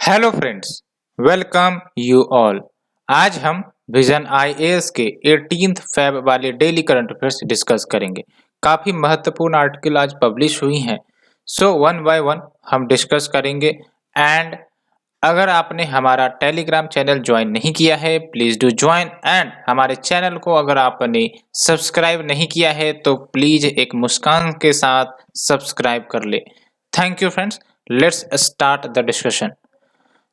Hello friends, welcome you all. आज हम vision IAS के 18th फेब वाले डेली करंट अफेयर्स डिस्कस करेंगे। काफ़ी महत्वपूर्ण आर्टिकल आज पब्लिश हुई हैं, सो वन बाय वन हम डिस्कस करेंगे। एंड अगर आपने हमारा टेलीग्राम चैनल ज्वाइन नहीं किया है, प्लीज़ डू ज्वाइन। एंड हमारे चैनल को अगर आपने सब्सक्राइब नहीं किया है तो प्लीज़ एक मुस्कान के साथ सब्सक्राइब कर ले। Thank you friends, let's start the discussion.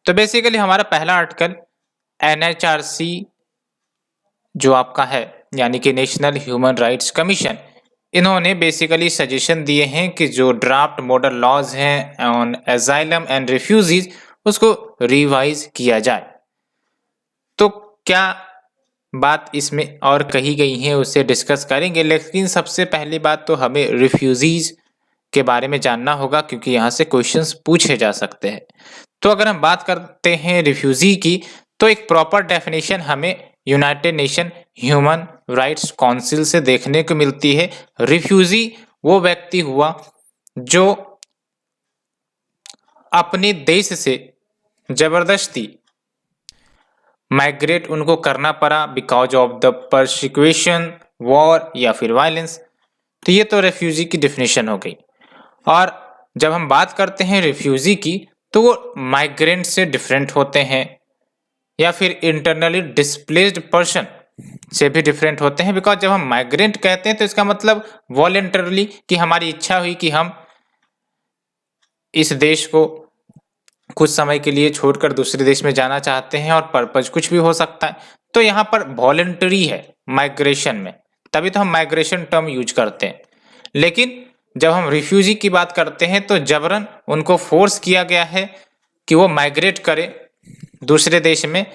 तो बेसिकली हमारा पहला आर्टिकल एनएचआरसी जो आपका है यानी कि नेशनल ह्यूमन राइट्स कमीशन, इन्होंने बेसिकली सजेशन दिए हैं कि जो ड्राफ्ट मॉडल लॉज हैं ऑन एजाइलम एंड रिफ्यूजीज उसको रिवाइज किया जाए। तो क्या बात इसमें और कही गई है उसे डिस्कस करेंगे, लेकिन सबसे पहली बात तो हमें रिफ्यूजीज के बारे में जानना होगा क्योंकि यहाँ से क्वेश्चंस पूछे जा सकते हैं। तो अगर हम बात करते हैं रिफ्यूजी की, तो एक प्रॉपर डेफिनेशन हमें United nation human rights council से देखने को मिलती है। रिफ्यूजी वो व्यक्ति हुआ जो अपने देश से जबरदस्ती माइग्रेट उनको करना पड़ा because of the persecution, war या फिर वायलेंस। तो ये तो रेफ्यूजी की डेफिनेशन हो गई। और जब हम बात करते हैं रिफ्यूजी की, तो वो माइग्रेंट से डिफरेंट होते हैं या फिर इंटरनली डिस्प्लेस्ड पर्सन से भी डिफरेंट होते हैं। बिकॉज जब हम माइग्रेंट कहते हैं तो इसका मतलब वॉलेंटरली कि हमारी इच्छा हुई कि हम इस देश को कुछ समय के लिए छोड़कर दूसरे देश में जाना चाहते हैं, और पर्पज कुछ भी हो सकता है। तो यहाँ पर वॉलेंटरी है माइग्रेशन में, तभी तो हम माइग्रेशन टर्म यूज करते हैं। लेकिन जब हम रिफ्यूजी की बात करते हैं तो जबरन उनको फोर्स किया गया है कि वो माइग्रेट करे दूसरे देश में,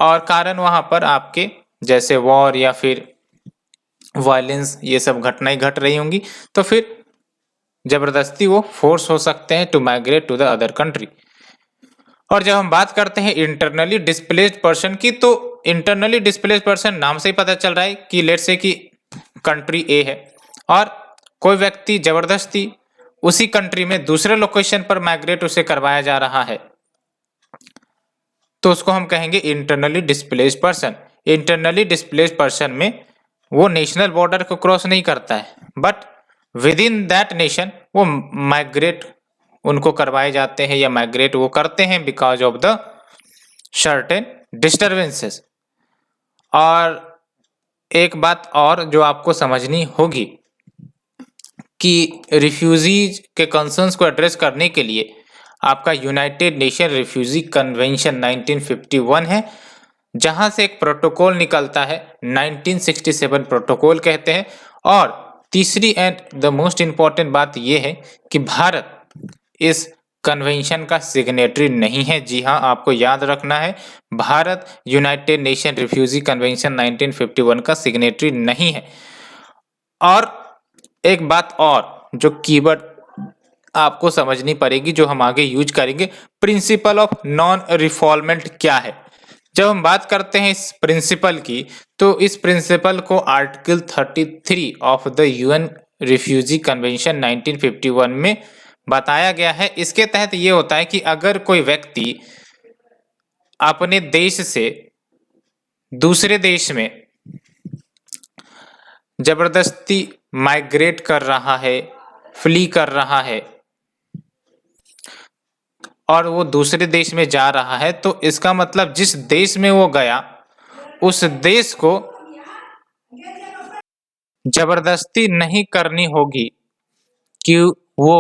और कारण वहाँ पर आपके जैसे वॉर या फिर वायलेंस ये सब घटनाएं घट रही होंगी, तो फिर जबरदस्ती वो फोर्स हो सकते हैं to migrate to the other country. और जब हम बात करते हैं इंटरनली डिस्प्लेस्ड पर्सन की, तो इंटरनली डिस्प्लेस्ड पर्सन नाम से ही पता चल रहा है कि लेट्स से कि कंट्री ए है और कोई व्यक्ति जबरदस्ती उसी कंट्री में दूसरे लोकेशन पर माइग्रेट उसे करवाया जा रहा है, तो उसको हम कहेंगे internally displaced person. Internally displaced person में वो नेशनल बॉर्डर को क्रॉस नहीं करता है, but with in that nation वो माइग्रेट उनको करवाए जाते हैं या माइग्रेट वो करते हैं because of the certain disturbances. और एक बात और जो आपको समझनी होगी कि रिफ्यूजीज के कंसर्न्स को एड्रेस करने के लिए आपका यूनाइटेड नेशन रिफ्यूजी कन्वेंशन 1951 है, जहां से एक प्रोटोकॉल निकलता है 1967 प्रोटोकॉल कहते हैं। और तीसरी एंड द मोस्ट इंपॉर्टेंट बात यह है कि भारत इस कन्वेंशन का सिग्नेटरी नहीं है। जी हाँ, आपको याद रखना है, Bharat United nation refugee convention 1951 का सिग्नेटरी नहीं है। और एक बात और जो कीवर्ड आपको समझनी पड़ेगी जो हम आगे यूज करेंगे, प्रिंसिपल ऑफ नॉन रिफॉल्वमेंट क्या है। जब हम बात करते हैं इस प्रिंसिपल की, तो इस प्रिंसिपल को article 33 of the UN refugee convention 1951 में बताया गया है। इसके तहत ये होता है कि अगर कोई व्यक्ति अपने देश से दूसरे देश में जबरदस्ती माइग्रेट कर रहा है, फ्ली कर रहा है और वो दूसरे देश में जा रहा है, तो इसका मतलब जिस देश में वो गया उस देश को जबरदस्ती नहीं करनी होगी कि वो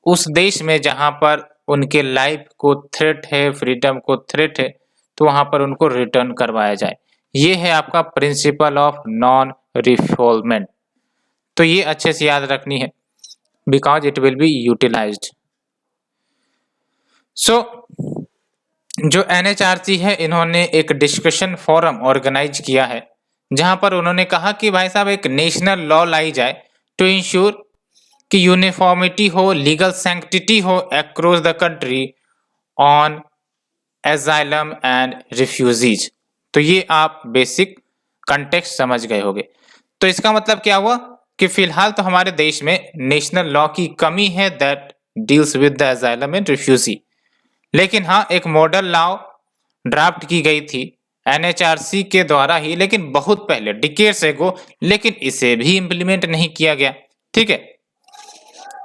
उस देश में जहां पर उनके लाइफ को थ्रेट है, फ्रीडम को थ्रेट है, तो वहां पर उनको रिटर्न करवाया जाए। ये है आपका प्रिंसिपल ऑफ नॉन रिफॉल्वमेंट। तो ये अच्छे से याद रखनी है because it will be utilized. So जो एनएचआरसी है, इन्होंने एक डिस्कशन फोरम ऑर्गेनाइज किया है जहां पर उन्होंने कहा कि भाई साहब एक नेशनल लॉ लाई जाए टू इंश्योर कि यूनिफॉर्मिटी हो, लीगल सैंक्टिटी हो across the country on asylum and refugees. तो ये आप बेसिक कंटेक्स्ट समझ गए होंगे। तो इसका मतलब क्या हुआ कि फिलहाल तो हमारे देश में नेशनल लॉ की कमी है that deals with the asylum and refugee, लेकिन हाँ, एक मॉडल लॉ ड्राफ्ट की गई थी एनएचआरसी के द्वारा ही, लेकिन बहुत पहले, डिकेड्स एगो, लेकिन इसे भी इम्प्लीमेंट नहीं किया गया। ठीक है,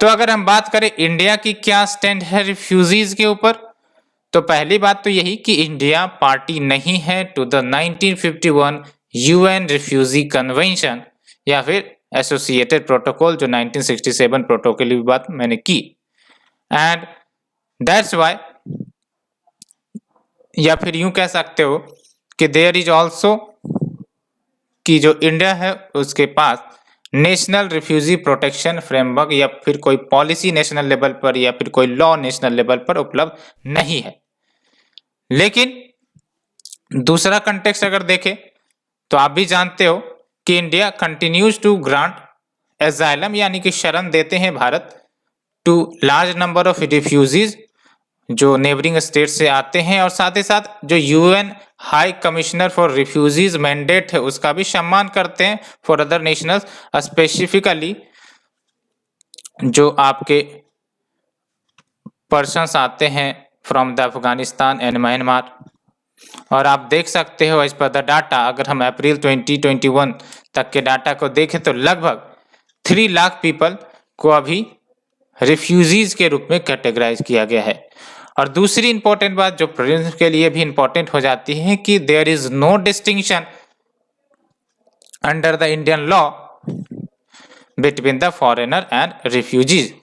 तो अगर हम बात करें इंडिया की क्या स्टैंड है रिफ्यूजीज के ऊपर, तो पहली बात तो यही कि इंडिया पार्टी नहीं है to the 1951 UN refugee convention या फिर एसोसिएटेड प्रोटोकॉल, जो 1967 प्रोटोकॉल की बात मैंने की। एंड दैट्स वाई, या फिर यूं कह सकते हो कि देयर इज ऑल्सो, कि जो इंडिया है उसके पास नेशनल रिफ्यूजी प्रोटेक्शन फ्रेमवर्क या फिर कोई पॉलिसी नेशनल लेवल पर या फिर कोई लॉ नेशनल लेवल पर उपलब्ध नहीं है। लेकिन दूसरा कंटेक्स्ट अगर देखें तो आप भी जानते हो कि India continues to grant asylum यानी कि शरण देते हैं Bharat to large number of refugees जो नेबरिंग स्टेट से आते हैं, और साथ ही साथ जो UN high commissioner for refugees mandate है उसका भी सम्मान करते हैं फॉर अदर नेशनल्स, स्पेसिफिकली जो आपके पर्सन्स आते हैं from the Afghanistan and Myanmar. और आप देख सकते हो एज पर द डाटा, अगर हम अप्रैल 2021 तक के डाटा को देखें तो लगभग 3 लाख पीपल को अभी रिफ्यूजीज के रूप में कैटेगराइज किया गया है। और दूसरी इंपॉर्टेंट बात जो प्रिंस के लिए भी इंपॉर्टेंट हो जाती है कि there is no distinction under the Indian law between the foreigner and refugees.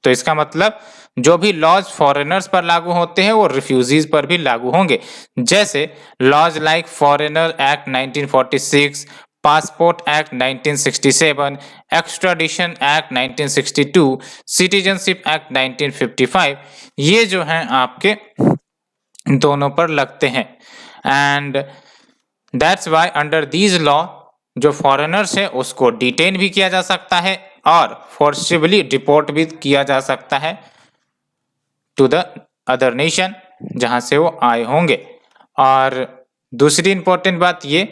तो इसका मतलब जो भी लॉज फॉरेनर्स पर लागू होते हैं वो रिफ्यूजीज पर भी लागू होंगे, जैसे laws like foreigner act 1946, passport act 1967, extradition act 1962, citizenship act 1955, ये जो हैं आपके दोनों पर लगते हैं। And that's why under these law जो फॉरेनर्स है उसको डिटेन भी किया जा सकता है और फोर्सिबली डिपोर्ट भी किया जा सकता है टू द अदर नेशन जहां से वो आए होंगे। और दूसरी इंपॉर्टेंट बात ये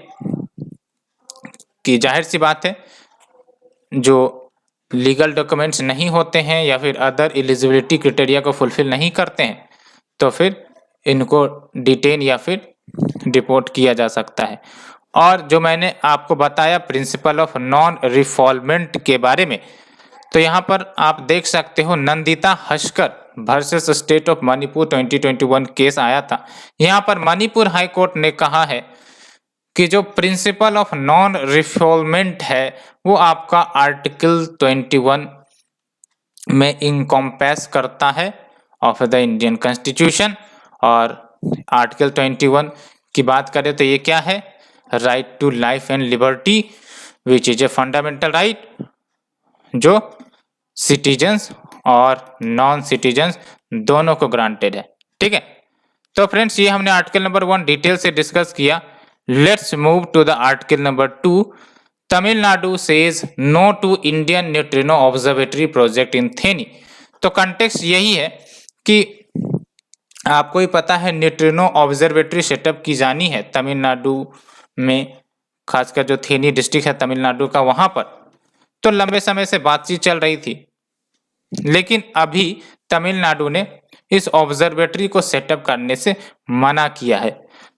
कि जाहिर सी बात है जो लीगल डॉक्यूमेंट्स नहीं होते हैं या फिर अदर एलिजिबिलिटी क्राइटेरिया को फुलफिल नहीं करते हैं तो फिर इनको डिटेन या फिर डिपोर्ट किया जा सकता है। और जो मैंने आपको बताया प्रिंसिपल ऑफ नॉन रिफॉल्वमेंट के बारे में, तो यहाँ पर आप देख सकते हो नंदिता हस्कर versus state of Manipur 2021 case आया था। यहाँ पर मणिपुर हाई कोर्ट ने कहा है कि जो प्रिंसिपल ऑफ नॉन रिफॉल्वमेंट है वो आपका आर्टिकल 21 में इनकॉम्पैस करता है ऑफ द इंडियन कॉन्स्टिट्यूशन। और आर्टिकल 21 की बात करें तो ये क्या है, right to life and liberty which is a fundamental right जो सिटीजन्स और नॉन सिटीजन्स दोनों को ग्रांटेड है। ठीक है, तो फ्रेंड्स ये हमने आर्टिकल नंबर 1 डिटेल से डिस्कस किया। Let's move to the article number 2। Tamil Nadu says no to Indian neutrino observatory project in Theni. तो कंटेक्स्ट यही है कि आपको ही पता है न्यूट्रिनो ऑब्जर्वेटरी सेटअप की जानी है तमिलनाडु में, खासकर जो थेनी डिस्ट्रिक्ट है तमिलनाडु का वहां पर। तो लंबे समय से बातचीत चल रही थी, लेकिन अभी तमिलनाडु ने इस ऑब्जर्वेटरी को सेटअप करने से मना किया है।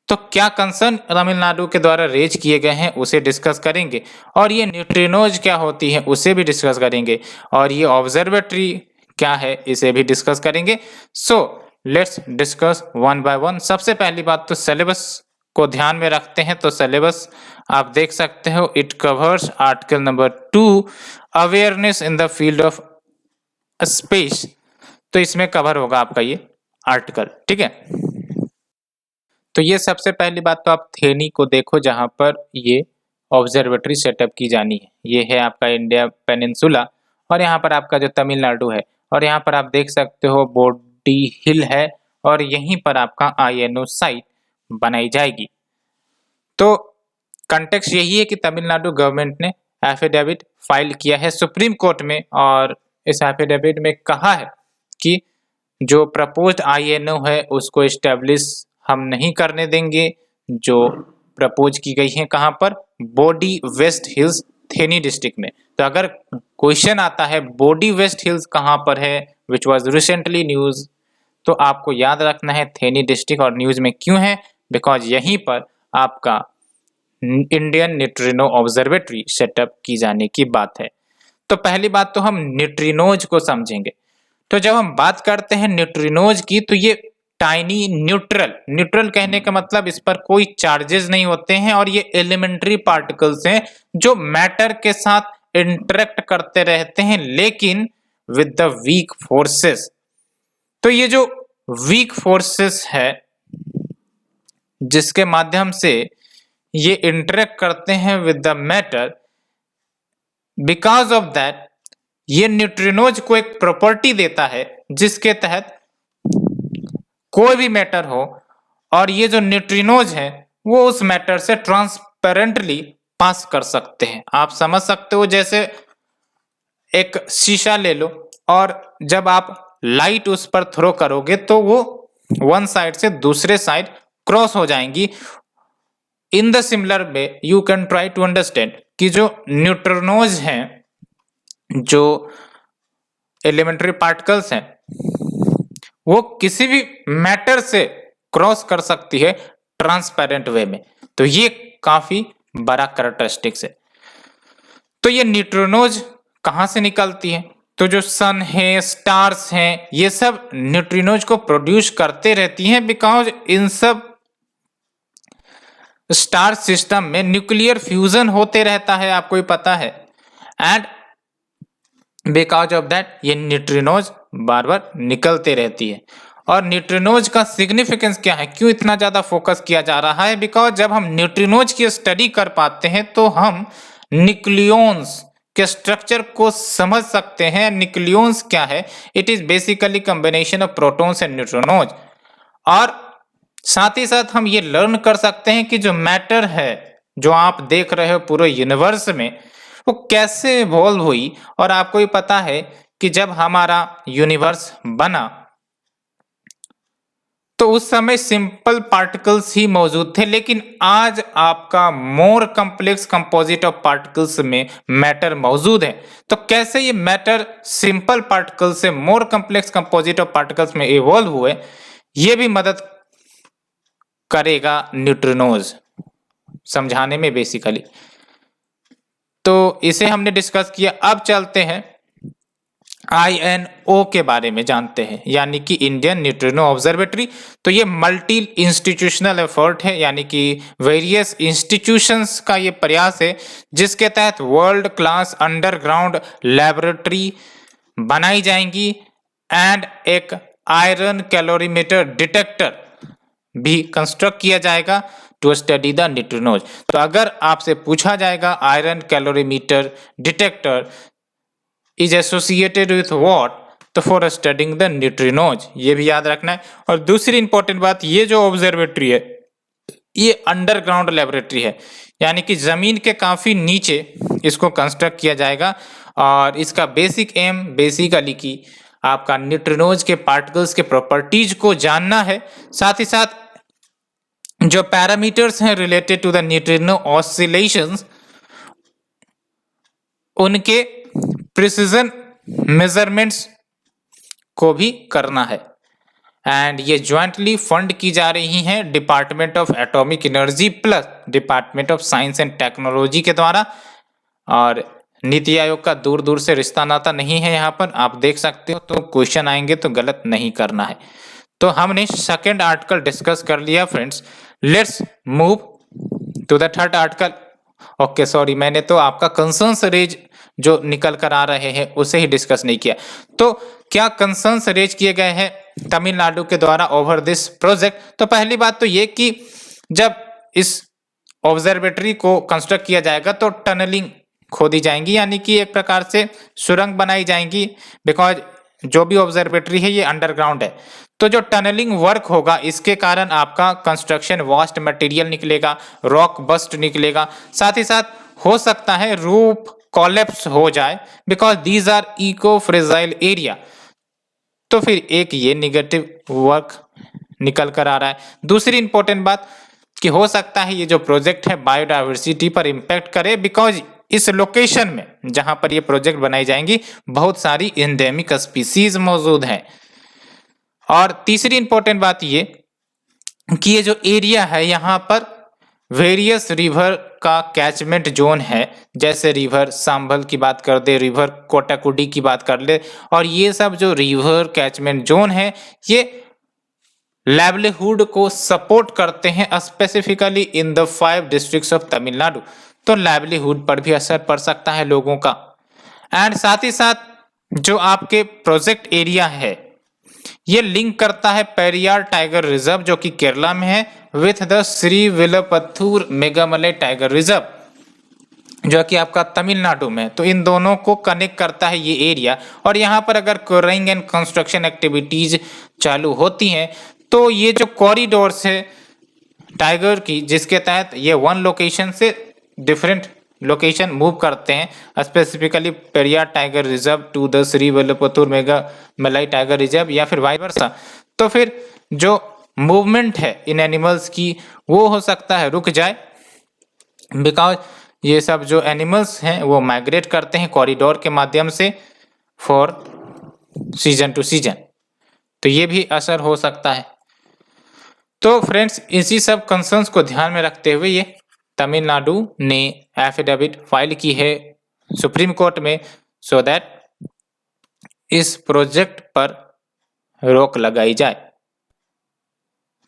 तो क्या कंसर्न तमिलनाडु के द्वारा रेज किए गए हैं उसे डिस्कस करेंगे, और ये न्यूट्रिनोज क्या होती है उसे भी डिस्कस करेंगे, और ये ऑब्जर्वेटरी क्या है इसे भी डिस्कस करेंगे। So let's discuss one by one. सबसे पहली बात तो सिलेबस को ध्यान में रखते हैं, तो सिलेबस आप देख सकते हो it covers article number 2 awareness in the field of space. तो इसमें कवर होगा आपका ये आर्टिकल। ठीक है, तो ये सबसे पहली बात तो आप थेनी को देखो जहां पर ये ऑब्जर्वेटरी सेटअप की जानी है। ये है आपका इंडिया पेनिनसुला, और यहाँ पर आपका जो तमिलनाडु है, और यहाँ पर आप देख सकते हो बोडी हिल है, और यहीं पर आपका INO साइट बनाई जाएगी। तो कंटेक्स्ट यही है कि तमिलनाडु गवर्नमेंट ने एफिडेविट फाइल किया है सुप्रीम कोर्ट में, और इस एफिडेविट में कहा है कि जो प्रपोज्ड INO है उसको एस्टेब्लिश हम नहीं करने देंगे जो प्रपोज की गई है कहाँ पर, बोडी वेस्ट हिल्स थेनी डिस्ट्रिक्ट में। तो अगर क्वेश्चन आता है बोडी वेस्ट हिल्स कहाँ पर है विच वॉज रिसेंटली न्यूज, तो आपको याद रखना है थेनी डिस्ट्रिक्ट और न्यूज में क्यों है, बिकॉज यहीं पर आपका इंडियन न्यूट्रिनो ऑब्जर्वेटरी सेटअप की जाने की बात है। तो पहली बात तो हम न्यूट्रिनोज को समझेंगे। तो जब हम बात करते हैं न्यूट्रिनोज की, तो ये टाइनी न्यूट्रल कहने का मतलब इस पर कोई चार्जेस नहीं होते हैं और ये एलिमेंट्री पार्टिकल्स हैं जो मैटर के साथ इंटरेक्ट करते रहते हैं लेकिन विद द वीक फोर्सेस। तो ये जो वीक फोर्सेस है जिसके माध्यम से ये इंटरेक्ट करते हैं with the matter, because of that ये न्यूट्रिनोज को एक प्रॉपर्टी देता है जिसके तहत कोई भी मैटर हो और ये जो न्यूट्रिनोज है वो उस मैटर से ट्रांसपेरेंटली पास कर सकते हैं। आप समझ सकते हो, जैसे एक शीशा ले लो और जब आप लाइट उस पर थ्रो करोगे तो वो वन साइड से दूसरे साइड क्रॉस हो जाएंगी। In the similar way you can try to understand कि जो न्यूट्रिनोज हैं, जो एलिमेंट्री पार्टिकल्स हैं, वो किसी भी मैटर से क्रॉस कर सकती है ट्रांसपेरेंट वे में। तो ये काफी बड़ा कैरेक्टरिस्टिक्स है। तो ये न्यूट्रिनोज कहां से निकलती है? तो जो सन है, स्टार्स हैं, ये सब न्यूट्रिनोज को प्रोड्यूस करते रहती हैं बिकॉज इन सब स्टार सिस्टम में न्यूक्लियर फ्यूजन होते रहता है, आपको ही पता है। एंड बिकॉज ऑफ दैट ये न्यूट्रिनोज बार बार निकलते रहती है। और न्यूट्रिनोज का सिग्निफिकेंस क्या है, क्यों इतना ज्यादा फोकस किया जा रहा है? बिकॉज जब हम न्यूट्रिनोज की स्टडी कर पाते हैं तो हम न्यूक्लियॉन्स के स्ट्रक्चर को समझ सकते हैं। न्यूक्लियॉन्स क्या है? It is basically combination of protons and neutrinos. और साथ ही साथ हम ये लर्न कर सकते हैं कि जो मैटर है जो आप देख रहे हो पूरे यूनिवर्स में, वो कैसे इवॉल्व हुई। और आपको ही पता है कि जब हमारा यूनिवर्स बना तो उस समय सिंपल पार्टिकल्स ही मौजूद थे, लेकिन आज आपका more complex composite of particles में मैटर मौजूद है। तो कैसे ये मैटर सिंपल पार्टिकल्स से more complex composite of particles में इवॉल्व हुए, ये भी मदद करेगा न्यूट्रिनोज समझाने में बेसिकली। तो इसे हमने डिस्कस किया। अब चलते हैं INO के बारे में जानते हैं, यानी कि इंडियन न्यूट्रिनो ऑब्जर्वेटरी। तो ये मल्टी इंस्टीट्यूशनल एफर्ट है, यानी कि वेरियस इंस्टीट्यूशंस का ये प्रयास है जिसके तहत वर्ल्ड क्लास अंडरग्राउंड लैबोरेटरी बनाई जाएंगी एंड एक आयरन कैलोरीमीटर डिटेक्टर भी कंस्ट्रक्ट किया जाएगा टू स्टडी द न्यूट्रिनोज। तो अगर आपसे पूछा जाएगा iron calorimeter detector is associated with what, तो फॉर स्टडिंग द न्यूट्रिनोज, ये भी याद रखना है। और दूसरी इंपॉर्टेंट बात, ये जो ऑब्जर्वेटरी है ये अंडरग्राउंड लेबोरेटरी है, यानी कि जमीन के काफी नीचे इसको कंस्ट्रक्ट किया जाएगा। और इसका बेसिक एम बेसिकली कि आपका न्यूट्रिनोज के पार्टिकल्स के प्रॉपर्टीज को जानना है, साथ ही साथ जो पैरामीटर्स हैं related to the neutrino oscillations उनके प्रिसीजन मेजरमेंट्स को भी करना है। एंड ये ज्वाइंटली फंड की जा रही हैं department of atomic energy plus department of science and technology के द्वारा। और नीति आयोग का दूर दूर से रिश्ता नाता नहीं है, यहाँ पर आप देख सकते हो। तो क्वेश्चन आएंगे तो गलत नहीं करना है। तो हमने सेकेंड आर्टिकल डिस्कस कर लिया friends. Let's move to the third article. Okay sorry, मैंने तो आपका कंसर्न्स रेज जो निकल कर आ रहे हैं उसे ही डिस्कस नहीं किया। तो क्या कंसर्न्स रेज किए गए हैं तमिलनाडु के द्वारा ओवर दिस प्रोजेक्ट? तो पहली बात तो ये कि जब इस ऑब्जर्वेटरी को कंस्ट्रक्ट किया जाएगा तो टनलिंग खोदी जाएंगी, यानी कि एक प्रकार से सुरंग बनाई जाएंगी। बिकॉज जो भी ऑब्जर्वेटरी है ये अंडरग्राउंड है, तो जो टनलिंग वर्क होगा इसके कारण आपका कंस्ट्रक्शन वास्ट मटेरियल निकलेगा, रॉक बस्ट निकलेगा, साथ ही साथ हो सकता है रूफ कोलैप्स हो जाए because these are eco fragile area. तो फिर एक ये निगेटिव वर्क निकल कर आ रहा है। दूसरी इंपॉर्टेंट बात कि हो सकता है ये जो प्रोजेक्ट है बायोडाइवर्सिटी पर इम्पैक्ट करे, बिकॉज इस लोकेशन में जहां पर ये प्रोजेक्ट बनाई जाएंगी बहुत सारी एंडेमिक स्पीसीज मौजूद हैं। और तीसरी इंपॉर्टेंट बात ये कि ये जो एरिया है यहाँ पर वेरियस रिवर का कैचमेंट जोन है, जैसे रिवर सांभल की बात कर दे, रिवर कोटाकुडी की बात कर ले, और ये सब जो रिवर कैचमेंट जोन है ये लाइवलीहुड को सपोर्ट करते हैं, specifically in the 5 districts of Tamil Nadu. तो लाइवलीहुड पर भी असर पड़ सकता है लोगों का। एंड साथ ही साथ जो आपके प्रोजेक्ट एरिया है ये लिंक करता है पेरियार टाइगर रिजर्व जो कि केरला में है with the Shri Villiputhur Meghamalai tiger reserve जो कि आपका तमिलनाडु में। तो इन दोनों को कनेक्ट करता है ये एरिया, और यहाँ पर अगर क्योरिंग एंड कंस्ट्रक्शन एक्टिविटीज चालू होती हैं तो ये जो कॉरिडोर्स है टाइगर की, जिसके तहत ये वन लोकेशन से डिफरेंट लोकेशन मूव करते हैं, specifically Periyar tiger reserve to the Shri Vallabhpur Meghamalai tiger reserve या फिर वाइस वर्सा। तो फिर जो मूवमेंट है इन एनिमल्स की वो हो सकता है रुक जाए, बिकॉज ये सब जो एनिमल्स हैं वो माइग्रेट करते हैं कॉरिडोर के माध्यम से फॉर सीजन टू सीजन, तो ये भी असर हो सकता है। तो फ्रेंड्स इसी सब कंसर्न्स को ध्यान में रखते हुए ये तमिलनाडु ने एफिडेविट फाइल की है सुप्रीम कोर्ट में, सो दैट इस प्रोजेक्ट पर रोक लगाई जाए।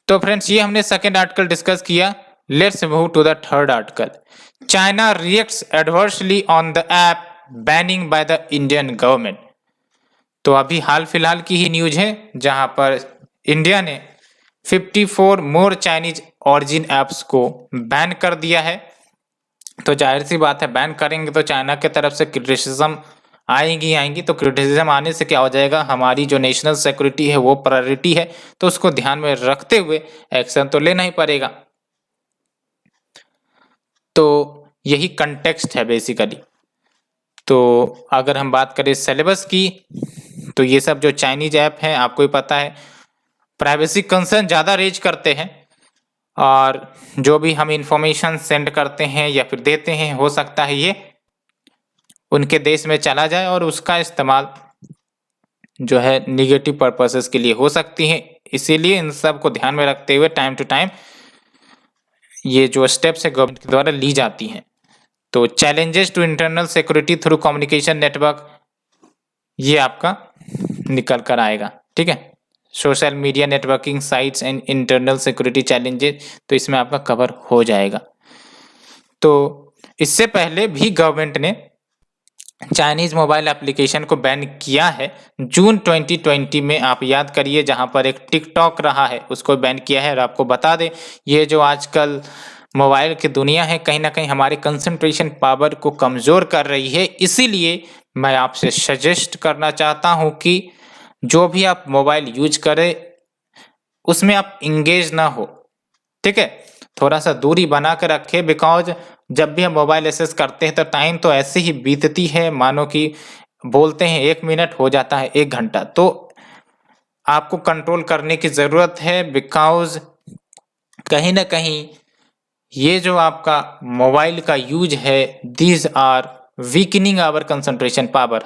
तो फ्रेंड्स ये हमने सेकेंड आर्टिकल डिस्कस किया। Let's move to the third article. China reacts adversely on the app banning by the Indian government. तो अभी हाल फिलहाल की ही न्यूज है जहां पर इंडिया ने 54 मोर चाइनीज ऑरिजिन ऐप्स को बैन कर दिया है। तो जाहिर सी बात है बैन करेंगे तो चाइना की तरफ से क्रिटिसिज्म आएंगी। तो क्रिटिसिज्म आने से क्या हो जाएगा, हमारी जो नेशनल सिक्योरिटी है वो प्रायोरिटी है, तो उसको ध्यान में रखते हुए एक्शन तो लेना ही पड़ेगा। तो यही कंटेक्स्ट है बेसिकली। तो अगर हम बात करें सिलेबस की, तो ये सब जो चाइनीज ऐप हैं आपको ही पता है प्राइवेसी कंसर्न ज़्यादा रेज करते हैं, और जो भी हम इंफॉर्मेशन सेंड करते हैं या फिर देते हैं हो सकता है ये उनके देश में चला जाए और उसका इस्तेमाल जो है निगेटिव पर्पसेस के लिए हो सकती है। इसीलिए इन सब को ध्यान में रखते हुए टाइम टू टाइम ये जो स्टेप्स है गवर्नमेंट के द्वारा ली जाती हैं। तो challenges to internal security through communication network ये आपका निकल कर आएगा, ठीक है। Social media networking sites and internal security challenges, तो इसमें आपका कवर हो जाएगा। तो इससे पहले भी गवर्नमेंट ने चाइनीज मोबाइल एप्लीकेशन को बैन किया है जून 2020 में, आप याद करिए, जहां पर एक टिकटॉक रहा है उसको बैन किया है। और आपको बता दें ये जो आजकल मोबाइल की दुनिया है कहीं ना कहीं हमारे कंसंट्रेशन पावर को कमज़ोर कर रही है। इसीलिए मैं आपसे सजेस्ट करना चाहता हूं कि जो भी आप मोबाइल यूज करें उसमें आप इंगेज ना हो, ठीक है, थोड़ा सा दूरी बना कर रखें। बिकॉज जब भी हम मोबाइल एक्सेस करते हैं तो टाइम तो ऐसे ही बीतती है, मानो कि बोलते हैं 1 मिनट हो जाता है 1 घंटा। तो आपको कंट्रोल करने की ज़रूरत है, बिकॉज कहीं ना कहीं ये जो आपका मोबाइल का यूज है these are weakening our concentration power.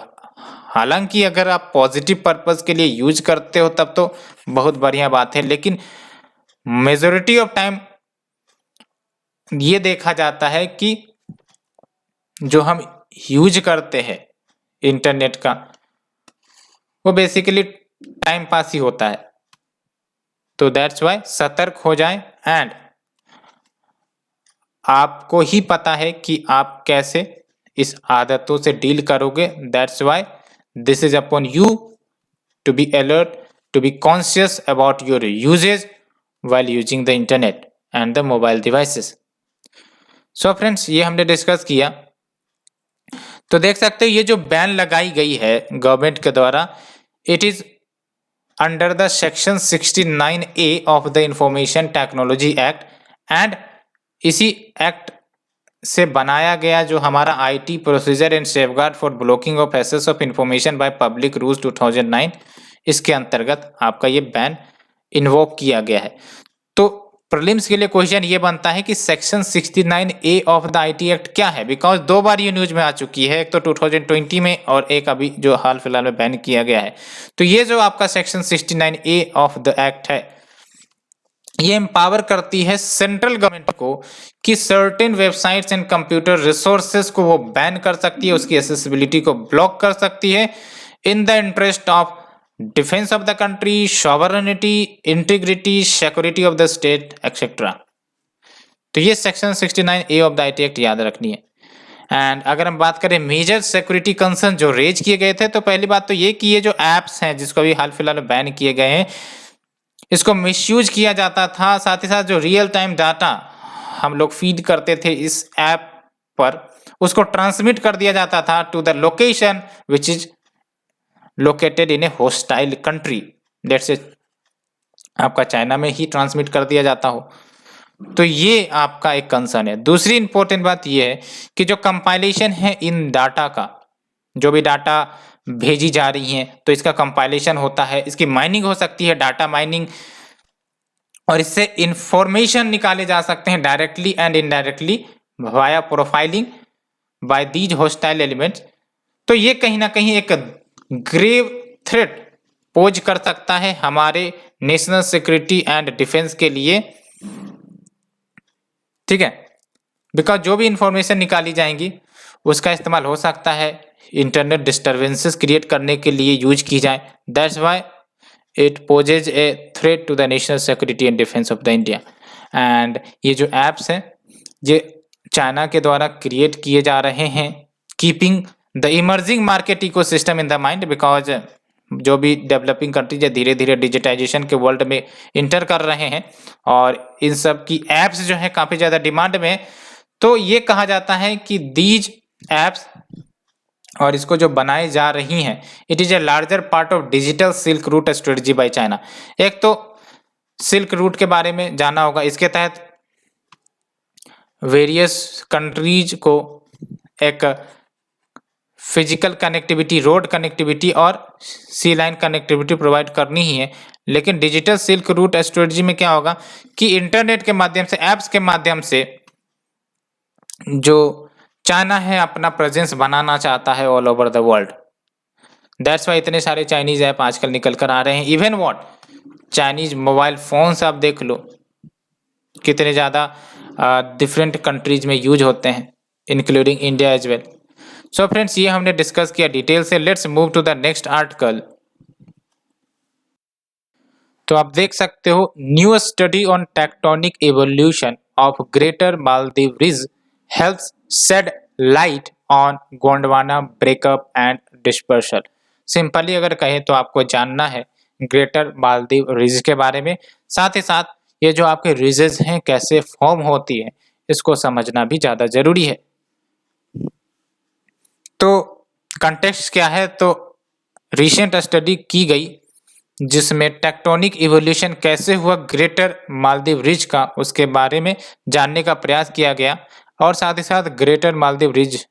हालांकि अगर आप पॉजिटिव पर्पस के लिए यूज करते हो तब तो बहुत बढ़िया बात है, लेकिन मेजॉरिटी ऑफ टाइम ये देखा जाता है कि जो हम यूज करते हैं इंटरनेट का वो बेसिकली टाइम पास ही होता है। तो दैट्स वाई सतर्क हो जाएं, एंड आपको ही पता है कि आप कैसे इस आदतों से डील करोगे। That's why this is upon you to be alert, to be conscious about your usages while using the internet and the mobile devices. So friends ये हमने डिस्कस किया। तो देख सकते हो ये जो बैन लगाई गई है गवर्नमेंट के द्वारा, it is under the section 69A of the information technology act, and इसी एक्ट से बनाया गया जो हमारा IT procedure and safeguard for blocking of access of information by public rules 2009, इसके अंतर्गत आपका ये बैन इन्वोक किया गया है। तो प्रीलिम्स के लिए क्वेश्चन ये बनता है कि section 69A of the IT act क्या है, बिकॉज दो बार ये न्यूज में आ चुकी है, एक तो 2020 में और एक अभी जो हाल फिलहाल में बैन किया गया है। तो ये जो आपका section 69A of the act है, ये एम्पावर करती है सेंट्रल गवर्नमेंट को कि certain websites and computer resources को वो बैन कर सकती है, उसकी एक्सेसिबिलिटी को ब्लॉक कर सकती है in the interest of defence of the country, sovereignty, integrity, security of the state etcetera. तो ये section 69A of the IT act याद रखनी है। एंड अगर हम बात करें मेजर सिक्योरिटी कंसर्न जो रेज किए गए थे, तो पहली बात तो ये कि ये जो एप्स हैं जिसको अभी हाल फिलहाल में बैन किए गए हैं, इसको मिसयूज किया जाता था। साथ ही साथ जो रियल टाइम डाटा हम लोग फीड करते थे इस ऐप पर, उसको ट्रांसमिट कर दिया जाता था to the location which is located in a hostile country, let's say आपका चाइना में ही ट्रांसमिट कर दिया जाता हो। तो ये आपका एक कंसर्न है। दूसरी इंपॉर्टेंट बात ये है कि जो कंपाइलेशन है इन डाटा का, जो भी डाटा भेजी जा रही हैं तो इसका कंपाइलेशन होता है, इसकी माइनिंग हो सकती है, डाटा माइनिंग, और इससे इंफॉर्मेशन निकाले जा सकते हैं directly and indirectly via profiling by these hostile elements. तो ये कहीं ना कहीं एक ग्रेव थ्रेट पोज कर सकता है हमारे नेशनल सिक्योरिटी एंड डिफेंस के लिए, ठीक है, बिकॉज जो भी इंफॉर्मेशन निकाली जाएंगी उसका इस्तेमाल हो सकता है इंटरनेट डिस्टर्बेंसेस क्रिएट करने के लिए यूज की जाए। That's why it poses a threat to the national security and defence of the India. And ये जो एप्स हैं ये चाइना के द्वारा क्रिएट किए जा रहे हैं, keeping the emerging market ecosystem in the mind, because जो भी डेवलपिंग कंट्रीज है धीरे धीरे डिजिटाइजेशन के वर्ल्ड में इंटर कर रहे हैं और इन सब की एप्स जो है काफ़ी ज़्यादा डिमांड में। तो ये कहा जाता है कि दीज एप्स और इसको जो बनाई जा रही हैं, it is a larger part of digital silk route strategy by China. एक तो सिल्क रूट के बारे में जाना होगा, इसके तहत वेरियस कंट्रीज को एक फिजिकल कनेक्टिविटी, रोड कनेक्टिविटी और सी लाइन कनेक्टिविटी प्रोवाइड करनी ही है। लेकिन डिजिटल सिल्क रूट स्ट्रेटजी में क्या होगा कि इंटरनेट के माध्यम से, ऐप्स के माध्यम से जो चाइना है अपना प्रेजेंस बनाना चाहता है all over the world. That's why इतने सारे चाइनीज ऐप आजकल निकल कर आ रहे हैं। Even what Chinese mobile phones आप देख लो कितने ज़्यादा डिफरेंट कंट्रीज में यूज होते हैं, including India as well. So friends, ये हमने डिस्कस किया डिटेल से। Let's move to the next article. तो आप देख सकते हो, new study on tectonic evolution of greater Maldive ridge helps shed light on Gondwana breakup and dispersal. Simply अगर कहें तो आपको जानना है ग्रेटर मालदीव रिज के बारे में, साथ ही साथ ये जो आपके रिजेस हैं कैसे फॉर्म होती है इसको समझना भी ज़्यादा जरूरी है। तो कंटेक्स्ट क्या है, तो रिसेंट स्टडी की गई जिसमें टेक्टोनिक इवोल्यूशन कैसे हुआ ग्रेटर मालदीव रिज का, उसके बारे में जानने का प्रयास किया गया और साथ ही साथ ग्रेटर मालदीव रिज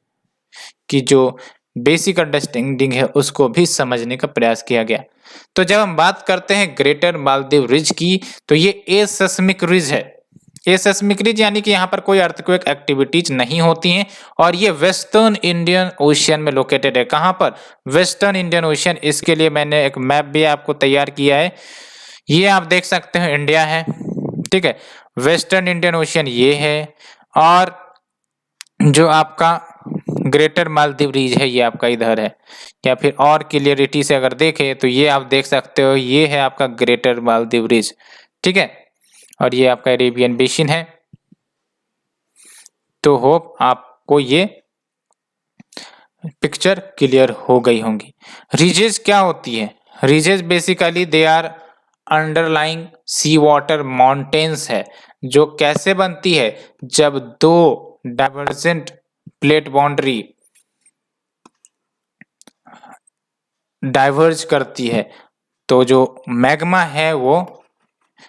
की जो बेसिक अंडरस्टैंडिंग है उसको भी समझने का प्रयास किया गया। तो जब हम बात करते हैं ग्रेटर मालदीव रिज की, तो ये एसिस्मिक रिज है। एसिस्मिक रिज यानी कि यहाँ पर कोई अर्थक्वेक एक्टिविटीज नहीं होती हैं और ये वेस्टर्न इंडियन ओशियन में लोकेटेड है। कहाँ पर? Western Indian ocean. इसके लिए मैंने एक मैप भी आपको तैयार किया है, ये आप देख सकते हो इंडिया है, ठीक है, वेस्टर्न इंडियन ओशियन ये है, और जो आपका ग्रेटर मालदीव रिज है ये आपका इधर है। या फिर और क्लियरिटी से अगर देखें तो ये आप देख सकते हो ये है आपका ग्रेटर मालदीव रिज, ठीक है, और ये आपका अरेबियन बेसिन है। तो होप आपको ये पिक्चर क्लियर हो गई होंगी। रिजेस क्या होती है? Ridges basically they are underlying sea water mountains है, जो कैसे बनती है जब दो डाइवर्जेंट प्लेट बाउंड्री डाइवर्ज करती है तो जो मैग्मा है वो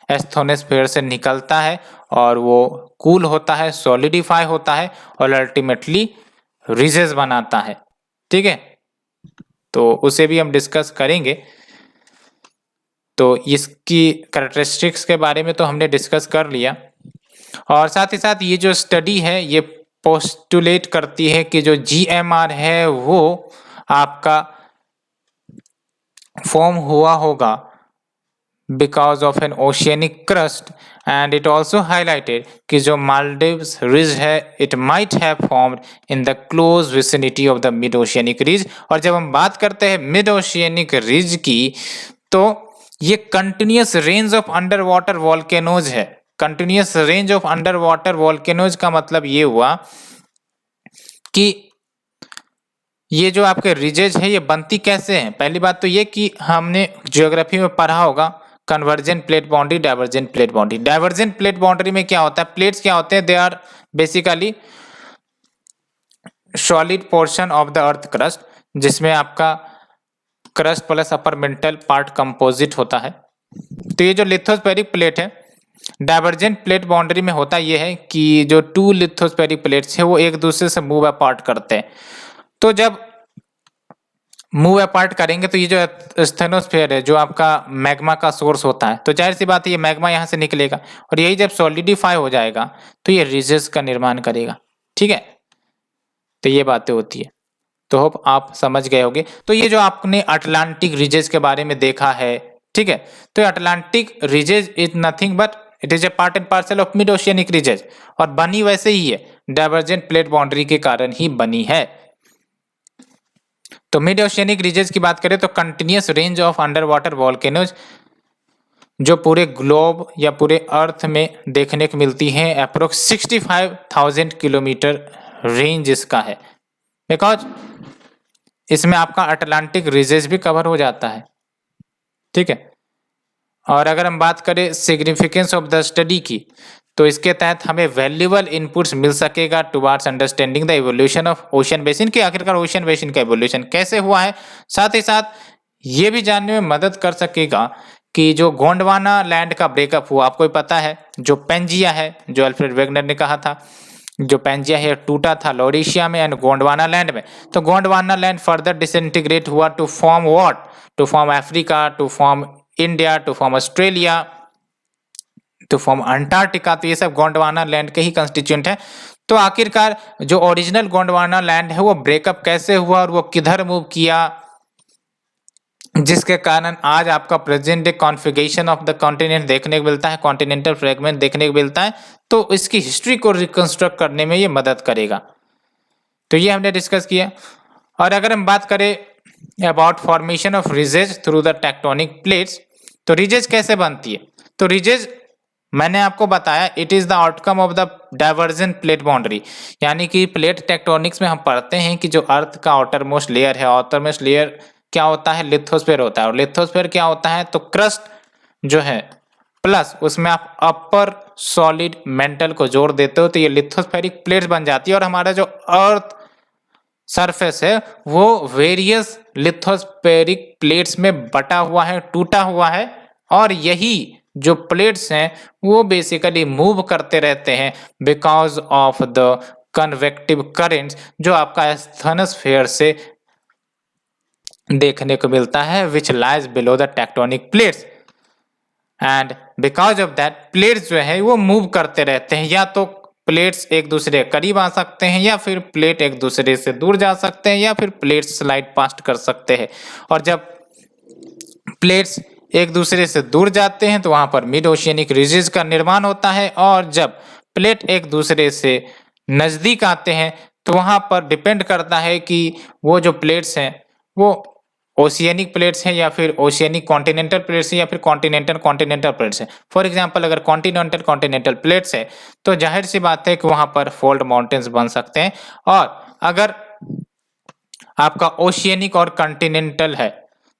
एस्थोनोस्फेयर से निकलता है और वो कूल होता है, सॉलिडिफाई होता है और अल्टीमेटली रिजेस बनाता है, ठीक है। तो उसे भी हम डिस्कस करेंगे। तो इसकी कैरेक्टरिस्टिक्स के बारे में तो हमने डिस्कस कर लिया, और साथ ही साथ ये जो स्टडी है ये पोस्टुलेट करती है कि जो GMR है वो आपका फॉर्म हुआ होगा because of an oceanic crust, and it also highlighted कि जो Maldives ridge है it might have formed in the close vicinity of the mid oceanic ridge। और जब हम बात करते हैं mid oceanic ridge की तो ये continuous range of under water volcanoes है। Continuous range of under water volcanoes का मतलब ये हुआ कि ये जो आपके रिजेज है ये बनती कैसे हैं। पहली बात तो ये कि हमने ज्योग्राफी में पढ़ा होगा convergent plate boundary, divergent plate boundary. Divergent plate boundary में क्या होता है, प्लेट्स क्या होते हैं, they are basically solid portion of the earth crust, जिसमें आपका crust plus upper mantle part composite होता है। तो ये जो लिथोस्फेरिक प्लेट है, डाइवर्जेंट प्लेट बाउंड्री में होता ये है कि जो टू लिथोस्फेरिक प्लेट्स है वो एक दूसरे से मूव अपार्ट करते हैं। तो जब मूव अपार्ट करेंगे तो ये जो स्टेनोस्फेयर है जो आपका मैग्मा का सोर्स होता है, तो जाहिर सी बात है ये मैग्मा यहाँ से निकलेगा और यही जब सॉलिडिफाई हो जाएगा तो ये रिजेस का निर्माण करेगा। ठीक है, तो ये बातें होती है। तो होप आप समझ गए होंगे। तो ये जो आपने अटलांटिक रिजेस के बारे में देखा है, ठीक है, तो Atlantic ridges is nothing but it is a part and parcel of mid oceanic ridges, और बनी वैसे ही है, डाइवर्जेंट प्लेट बाउंड्री के कारण ही बनी है। तो मिड ओशियनिक रिजेस की बात करें तो continuous range of under water volcanoes जो पूरे ग्लोब या पूरे अर्थ में देखने को मिलती हैं, अप्रोक्स 65,000 किलोमीटर रेंज इसका है, बिकॉज इसमें आपका अटलांटिक रिजेस भी कवर हो जाता है। ठीक है, और अगर हम बात करें सिग्निफिकेंस ऑफ द स्टडी की तो इसके तहत हमें वैल्यूएबल इनपुट्स मिल सकेगा towards understanding the evolution of ocean basin, कि आखिरकार ओशन बेसिन का इवोल्यूशन कैसे हुआ है। साथ ही साथ ये भी जानने में मदद कर सकेगा कि जो गोंडवाना लैंड का ब्रेकअप हुआ, आपको पता है जो पेंजिया है, जो अल्फ्रेड वेगनर ने कहा था, जो पेंजिया है टूटा था लॉरेशिया में एंड गोंडवाना लैंड में। तो गोंडवाना लैंड फर्दर डिसइंटीग्रेट हुआ to form what, to form Africa, to form India, to form Australia, to form Antarctica. तो ये सब गोंडवाना लैंड के ही कंस्टिट्यूएंट है। तो आखिरकार जो ओरिजिनल गोंडवाना लैंड है वो ब्रेकअप कैसे हुआ और वो किधर मूव किया, जिसके कारण आज आपका present day configuration of the continent देखने को मिलता है, कॉन्टिनेंटल फ्रेगमेंट देखने को मिलता है। तो इसकी हिस्ट्री को रिकंस्ट्रक्ट करने में ये मदद करेगा। तो ये हमने डिस्कस किया। और अगर हम बात करें about formation of ridges through the tectonic plates, तो रिजेज कैसे बनती है, तो रिजेज मैंने आपको बताया it is the outcome of the divergent plate boundary, यानी कि प्लेट टेक्टोनिक्स में हम पढ़ते हैं कि जो अर्थ का आउटर मोस्ट लेयर है, आउटर मोस्ट लेयर क्या होता है, लिथोस्फेयर होता है, और लिथोस्फेयर क्या होता है, तो क्रस्ट जो है प्लस उसमें आप अपर सॉलिड मेंटल को जोड़ देते हो तो ये लिथोस्फेरिक प्लेट्स बन जाती है। और हमारा जो अर्थ सरफेस है वो वेरियस लिथोस्फेरिक प्लेट्स में बटा हुआ है, टूटा हुआ है, और यही जो प्लेट्स हैं वो बेसिकली मूव करते रहते हैं because of the convective currents जो आपका स्टेनोस्फेयर से देखने को मिलता है, which lies below the tectonic plates, and because of that plates जो है वो मूव करते रहते हैं। या तो प्लेट्स एक दूसरे के करीब आ सकते हैं, या फिर प्लेट एक दूसरे से दूर जा सकते हैं, या फिर प्लेट्स स्लाइड पास्ट कर सकते हैं। और जब प्लेट्स एक दूसरे से दूर जाते हैं तो वहां पर मिड ओशियनिक रिजेस का निर्माण होता है, और जब प्लेट एक दूसरे से नजदीक आते हैं तो वहां पर डिपेंड करता है कि वो जो प्लेट्स हैं वो ओशियनिक प्लेट्स हैं या फिर ओशियनिक कॉन्टिनेंटल प्लेट्स हैं या फिर कॉन्टिनेंटल कॉन्टिनेंटल प्लेट्स हैं। फॉर एग्जांपल अगर कॉन्टिनेंटल कॉन्टिनेंटल प्लेट्स है तो जाहिर सी बात है कि वहां पर फोल्ड माउंटेन्स बन सकते हैं, और अगर आपका ओशियनिक और कॉन्टिनेंटल है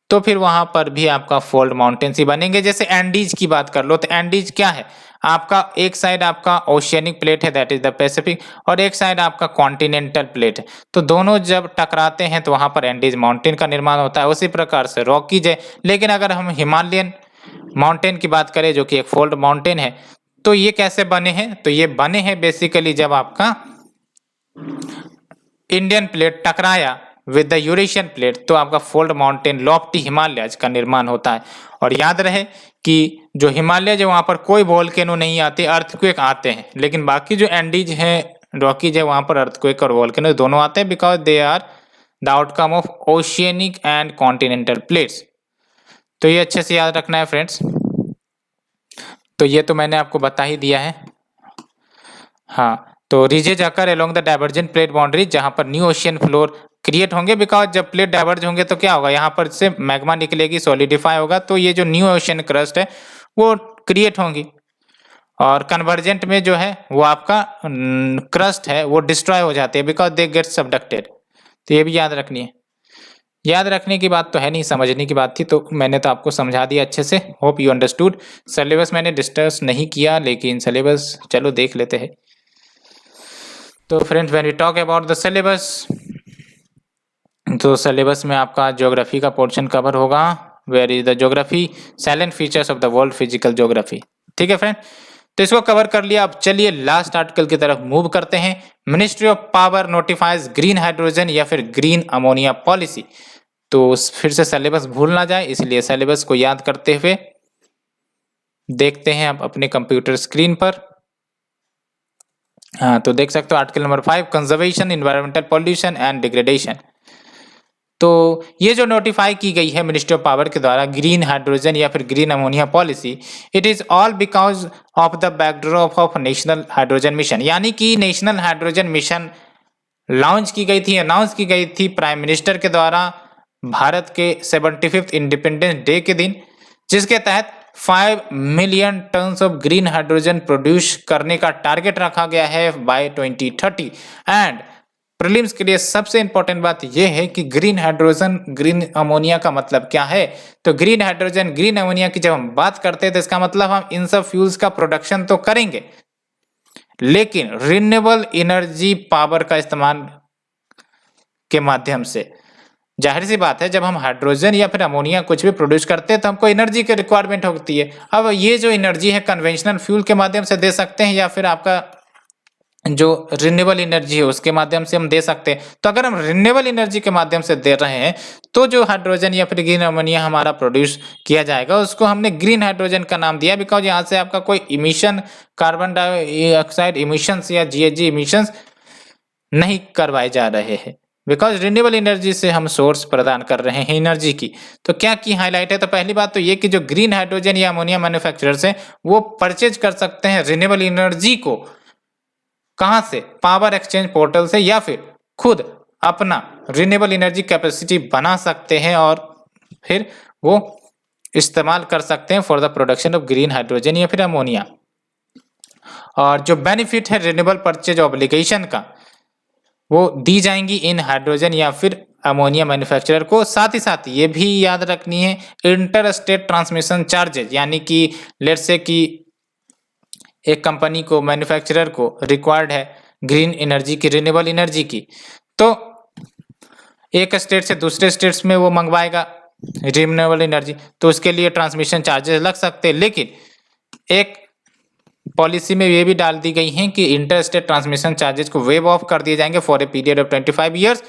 तो फिर वहां पर भी आपका फोल्ड माउंटेन्स ही बनेंगे। जैसे एंडीज की बात कर लो तो एंडीज क्या है, आपका एक साइड आपका ओशियनिक प्लेट है दैट इज द पैसिफिक, और एक साइड आपका कॉन्टिनेंटल प्लेट है। तो दोनों जब टकराते हैं तो वहां पर एंडीज माउंटेन का निर्माण होता है। उसी प्रकार से रॉकीज है। लेकिन अगर हम हिमालयन माउंटेन की बात करें जो कि एक फोल्ड माउंटेन है, तो ये कैसे बने हैं, तो ये बने हैं बेसिकली जब आपका इंडियन प्लेट टकराया विद द यूरेशियन प्लेट, तो आपका फोल्ड माउंटेन लॉफ्टी हिमालयज का निर्माण होता है। और याद रहे कि जो हिमालय जो वहाँ पर कोई वोल्केनो नहीं आते, अर्थक्वेक आते हैं, लेकिन बाकी जो एंडीज है, रॉकीज है, वहाँ पर अर्थक्वेक और वोल्केनो दोनों आते हैं, because they are the outcome of oceanic and continental plates. तो ये अच्छे से याद रखना है फ्रेंड्स। तो ये तो मैंने आपको बता ही दिया है। हाँ, तो ridges occur along the divergent plate boundary, जहाँ पर न्यू ओशियन फ्लोर क्रिएट होंगे, बिकॉज जब प्लेट डाइवर्ज होंगे तो क्या होगा, यहाँ पर से मैग्मा निकलेगी, सॉलिडिफाई होगा, तो ये जो न्यू ओशियन क्रस्ट है वो क्रिएट होंगी। और कन्वर्जेंट में जो है वो आपका क्रस्ट है वो डिस्ट्रॉय हो जाती है, बिकॉज दे गेट सबडक्टेड। तो ये भी याद रखनी है। याद रखने की बात तो है नहीं, समझने की बात थी, तो मैंने तो आपको समझा दिया अच्छे से। Hope you understood. सिलेबस मैंने डिस्कस नहीं किया, लेकिन सिलेबस चलो देख लेते हैं। तो friends, when we talk about the syllabus, तो सिलेबस में आपका ज्योग्राफी का पोर्शन कवर होगा। Where is the geography, silent features of the world, physical geography. ठीक है फ्रेंड, तो इसको कवर कर लिया। अब चलिए लास्ट आर्टिकल की तरफ मूव करते हैं। Ministry of power notifies green hydrogen या फिर ग्रीन अमोनिया पॉलिसी। तो फिर से सिलेबस भूल ना जाए, इसलिए सिलेबस को याद करते हुए देखते हैं आप अपने कंप्यूटर स्क्रीन पर। हाँ, तो देख सकते हो article number 5, conservation, environmental pollution and degradation. तो ये जो नोटिफाई की गई है मिनिस्ट्री ऑफ पावर के द्वारा ग्रीन हाइड्रोजन या फिर green ammonia policy, it is all because of the backdrop of national hydrogen mission. यानी कि नेशनल हाइड्रोजन मिशन लॉन्च की गई थी, अनाउंस की गई थी प्राइम मिनिस्टर के द्वारा भारत के 75th इंडिपेंडेंस डे के दिन, जिसके तहत 5 million tons of green hydrogen produce करने का टारगेट रखा गया है बाय 2030। एंड प्रीलिम्स के लिए सबसे इंपॉर्टेंट बात यह है कि ग्रीन हाइड्रोजन ग्रीन अमोनिया का मतलब क्या है। तो ग्रीन हाइड्रोजन ग्रीन अमोनिया की जब हम बात करते हैं तो इसका मतलब हम इन सब फ्यूल्स का प्रोडक्शन तो करेंगे, लेकिन रिन्यूएबल एनर्जी पावर का इस्तेमाल के माध्यम से। जाहिर सी बात है, जब हम हाइड्रोजन या फिर अमोनिया कुछ भी प्रोड्यूस करते हैं तो हमको एनर्जी की रिक्वायरमेंट होती है। अब ये जो एनर्जी है कन्वेंशनल फ्यूल के माध्यम से दे सकते हैं, या फिर आपका जो रिन्यूएबल एनर्जी है उसके माध्यम से हम दे सकते हैं। तो अगर हम रिन्यूएबल एनर्जी के माध्यम से दे रहे हैं तो जो हाइड्रोजन या फिर ग्रीन अमोनिया हमारा प्रोड्यूस किया जाएगा उसको हमने ग्रीन हाइड्रोजन का नाम दिया, बिकॉज यहाँ से आपका कोई इमिशन, कार्बन डाइऑक्साइड इमिशंस या जीएचजी इमिशंस नहीं करवाए जा रहे हैं, बिकॉज रिन्यूएबल एनर्जी से हम सोर्स प्रदान कर रहे हैं एनर्जी की। तो क्या की हाईलाइट है, तो पहली बात तो ये कि जो ग्रीन हाइड्रोजन या अमोनिया मैन्युफैक्चरर्स हैं वो परचेज कर सकते हैं रिन्यूएबल एनर्जी को। कहां से? पावर एक्सचेंज पोर्टल से, या फिर खुद अपना रिन्यूएबल एनर्जी कैपेसिटी बना सकते हैं और फिर वो इस्तेमाल कर सकते हैं for the production of green hydrogen या फिर अमोनिया। और जो बेनिफिट है रिन्यूएबल परचेज ऑब्लिगेशन का वो दी जाएंगी इन हाइड्रोजन या फिर अमोनिया मैन्युफैक्चरर को। साथ ही साथ ये भी याद रखनी है इंटर स्टेट ट्रांसमिशन चार्जेज, यानी कि लेट्स से कि एक कंपनी को, मैन्युफैक्चरर को रिक्वायर्ड है ग्रीन एनर्जी की, रिन्यूएबल एनर्जी की, तो एक स्टेट से दूसरे स्टेट्स में वो मंगवाएगा रिन्यूएबल एनर्जी, तो उसके लिए ट्रांसमिशन चार्जेस लग सकते हैं। लेकिन एक पॉलिसी में ये भी डाल दी गई है कि इंटर स्टेट ट्रांसमिशन चार्जेस को वेव ऑफ कर दिए जाएंगे for a period of 25 years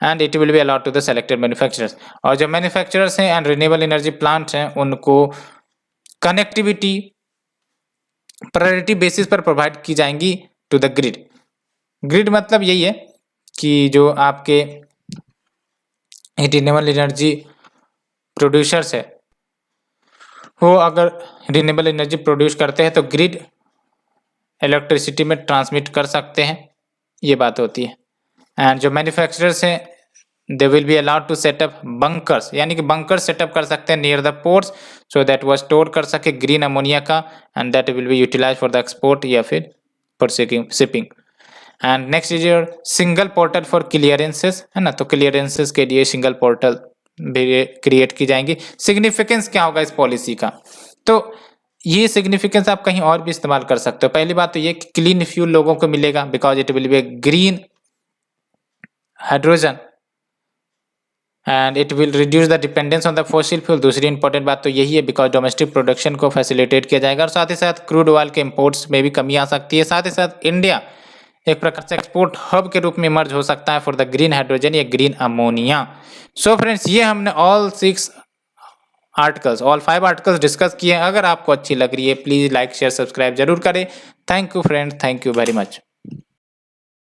and it will be allowed to the selected manufacturers. और जो मैन्युफैक्चरर्स हैं एंड रिन्यूएबल एनर्जी प्लांट्स हैं उनको कनेक्टिविटी प्रायोरिटी बेसिस पर प्रोवाइड की जाएंगी टू द ग्रिड। ग्रिड मतलब यही है कि जो आपके रिन्यूएबल एनर्जी प्रोड्यूसर्स है वो अगर रिन्यूएबल एनर्जी प्रोड्यूस करते हैं तो ग्रिड इलेक्ट्रिसिटी में ट्रांसमिट कर सकते हैं, ये बात होती है। एंड जो मैन्युफैक्चरर्स हैं they will be allowed to set up bunkers, यानी कि बंकर सेटअप कर सकते हैं near the ports so that वह स्टोर कर सके ग्रीन अमोनिया का and that will be utilize for the export या फिर for shipping. And next is your single portal for clearances, है ना, तो क्लियरेंसेस के लिए सिंगल पोर्टल भी क्रिएट की जाएंगी। सिग्निफिकेंस क्या होगा इस पॉलिसी का, तो ये सिग्निफिकेंस आप कहीं और भी इस्तेमाल कर सकते हो। पहली बात तो ये कि क्लीन फ्यूल लोगों को मिलेगा because it will be green hydrogen and it will reduce the dependence on the fossil fuel. दूसरी इंपॉर्टेंट बात तो यही है बिकॉज डोमेस्टिक प्रोडक्शन को फैसिलिटेट किया जाएगा और साथ ही साथ क्रूड ऑयल के इंपोर्ट्स में भी कमी आ सकती है। साथ ही साथ इंडिया एक प्रकार से एक्सपोर्ट हब के रूप में इमर्ज हो सकता है फॉर द ग्रीन हाइड्रोजन या ग्रीन अमोनिया। सो फ्रेंड्स, ये हमने ऑल 5 आर्टिकल्स डिस्कस किए हैं। अगर आपको अच्छी लग रही है प्लीज लाइक शेयर सब्सक्राइब जरूर करें। Thank you friends, thank you very much.